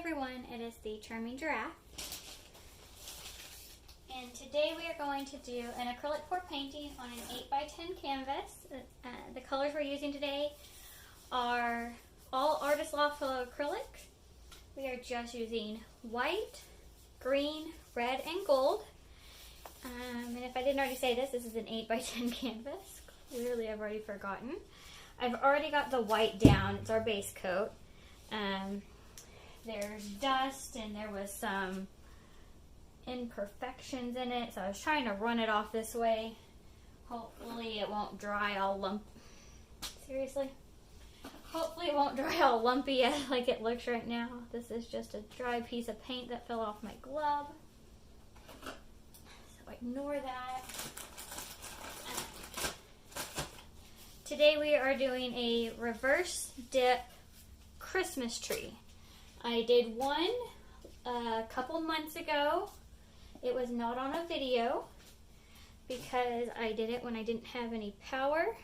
everyone, it is the Charming Giraffe, and today we are going to do an acrylic pour painting on an 8x10 canvas. The colors we're using today are all Artist Loft Flow Acrylic. We are just using white, green, red, and gold. And if I didn't already say this, this is an 8x10 canvas. Clearly I've already forgotten. I've already got the white down, it's our base coat. There's dust and there was some imperfections in it, so I was trying to run it off this way. Hopefully it won't dry all lumpy. Seriously? Hopefully it won't dry all lumpy like it looks right now. This is just a dry piece of paint that fell off my glove. So ignore that. Today we are doing a reverse dip Christmas tree. I did one a couple months ago. It was not on a video because I did it when I didn't have any power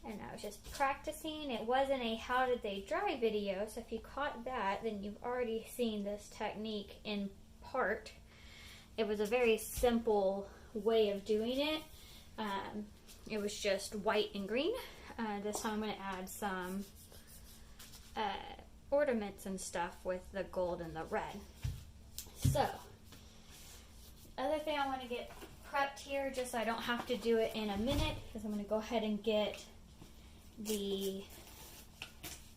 and I was just practicing. It wasn't a how did they dry video, so if you caught that, then you've already seen this technique in part. It was a very simple way of doing it. It was just white and green. This time I'm going to add some ornaments and stuff with the gold and the red. So, other thing I want to get prepped here, just so I don't have to do it in a minute, is I'm going to go ahead and get the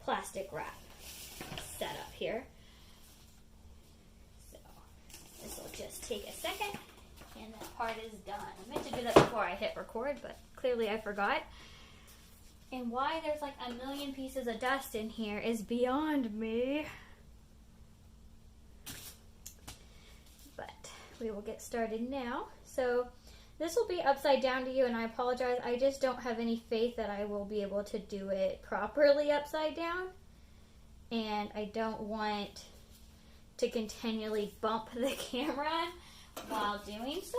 plastic wrap set up here. So, this will just take a second, and that part is done. I meant to do that before I hit record, but clearly I forgot. And why there's like a million pieces of dust in here is beyond me. But we will get started now. So this will be upside down to you, and I apologize. I just don't have any faith that I will be able to do it properly upside down. And I don't want to continually bump the camera while doing so.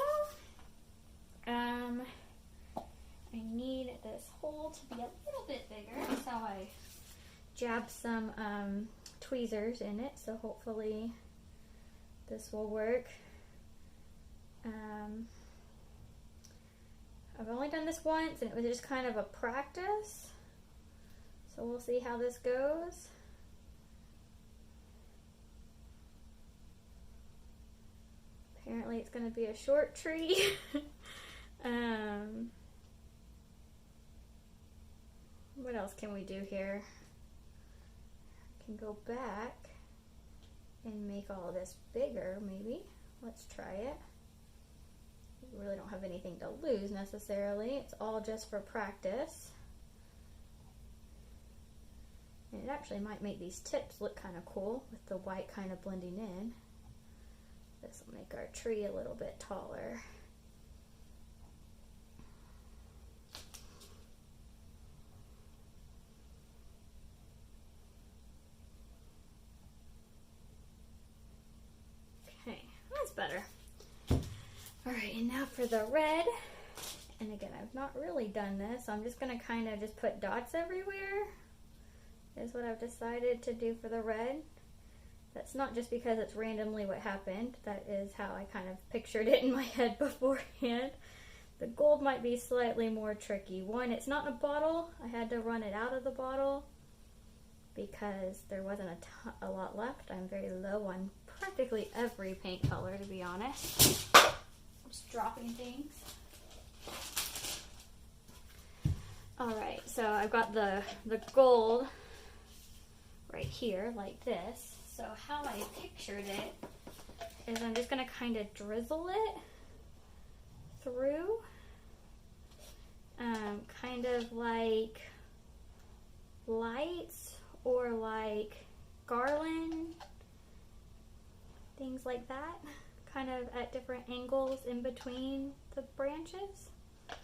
I need this hole to be a little bit bigger, so I jabbed some tweezers in it, so hopefully this will work. I've only done this once, and it was just kind of a practice, so we'll see how this goes. Apparently it's going to be a short tree. What else can we do here? I can go back and make all of this bigger, maybe. Let's try it. We really don't have anything to lose necessarily. It's all just for practice. And it actually might make these tips look kind of cool with the white kind of blending in. This will make our tree a little bit taller. Better. Alright, and now for the red. And again, I've not really done this, so I'm just going to kind of just put dots everywhere. Is what I've decided to do for the red. That's not just because it's randomly what happened. That is how I kind of pictured it in my head beforehand. The gold might be slightly more tricky. One, it's not in a bottle. I had to run it out of the bottle because there wasn't a lot left. I'm very low on practically every paint color, to be honest. I'm just dropping things. Alright, so I've got the gold right here, like this. So how I pictured it is I'm just going to kind of drizzle it through. Kind of like lights or like garland. Things like that, kind of at different angles in between the branches. I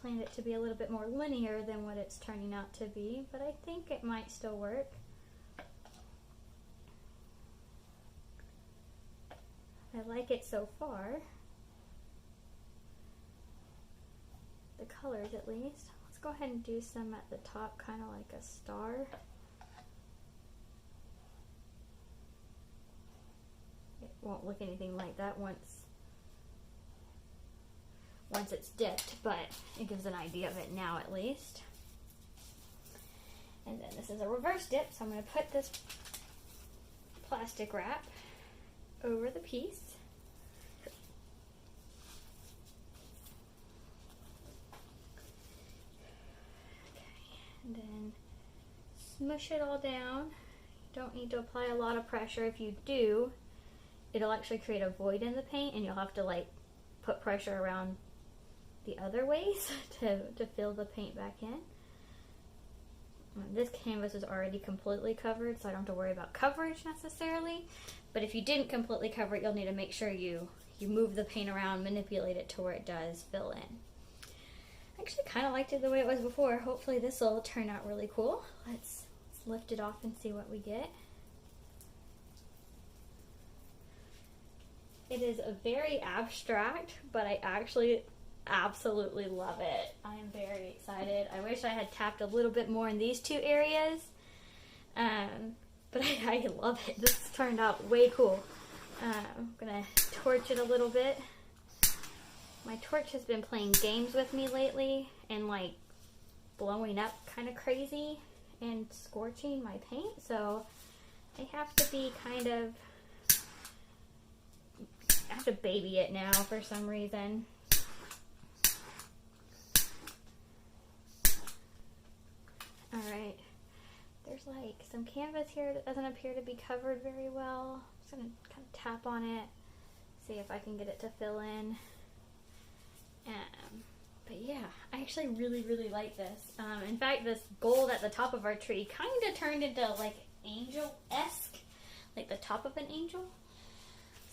planned it to be a little bit more linear than what it's turning out to be, but I think it might still work. I like it so far. The the colors at least. Let's go ahead and do some at the top, kind of like a star. It won't look anything like that once it's dipped, but it gives an idea of it now at least. And then this is a reverse dip, so I'm going to put this plastic wrap over the piece. And then smush it all down. You don't need to apply a lot of pressure. If you do, it'll actually create a void in the paint, and you'll have to like put pressure around the other ways to fill the paint back in. This canvas is already completely covered, so I don't have to worry about coverage necessarily. But if you didn't completely cover it, you'll need to make sure you move the paint around, manipulate it to where it does fill in. I actually kind of liked it the way it was before. Hopefully this will turn out really cool. Let's lift it off and see what we get. It is a very abstract, but I actually absolutely love it. I am very excited. I wish I had tapped a little bit more in these two areas, but I love it. This turned out way cool. I'm gonna torch it a little bit. My torch has been playing games with me lately and like blowing up kind of crazy and scorching my paint, so I have to be I have to baby it now for some reason. Alright, there's like some canvas here that doesn't appear to be covered very well. I'm just going to kind of tap on it, see if I can get it to fill in. But yeah, I actually really like this. In fact, this gold at the top of our tree kind of turned into like angel-esque, like the top of an angel.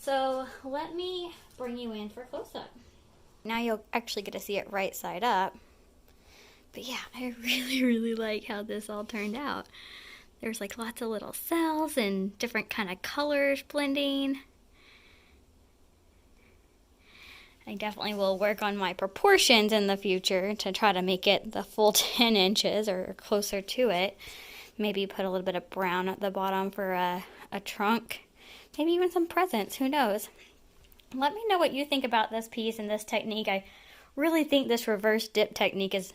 So let me bring you in for a close-up. Now you'll actually get to see it right side up. But yeah, I really like how this all turned out. There's like lots of little cells and different kind of colors blending. I definitely will work on my proportions in the future to try to make it the full 10 inches or closer to it. Maybe put a little bit of brown at the bottom for a trunk. Maybe even some presents, who knows. Let me know what you think about this piece and this technique. I really think this reverse dip technique is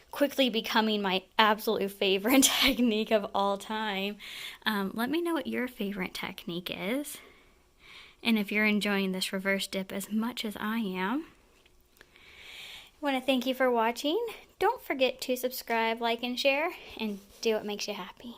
quickly becoming my absolute favorite technique of all time. Let me know what your favorite technique is. And if you're enjoying this reverse dip as much as I am. I want to thank you for watching. Don't forget to subscribe, like, and share, and do what makes you happy.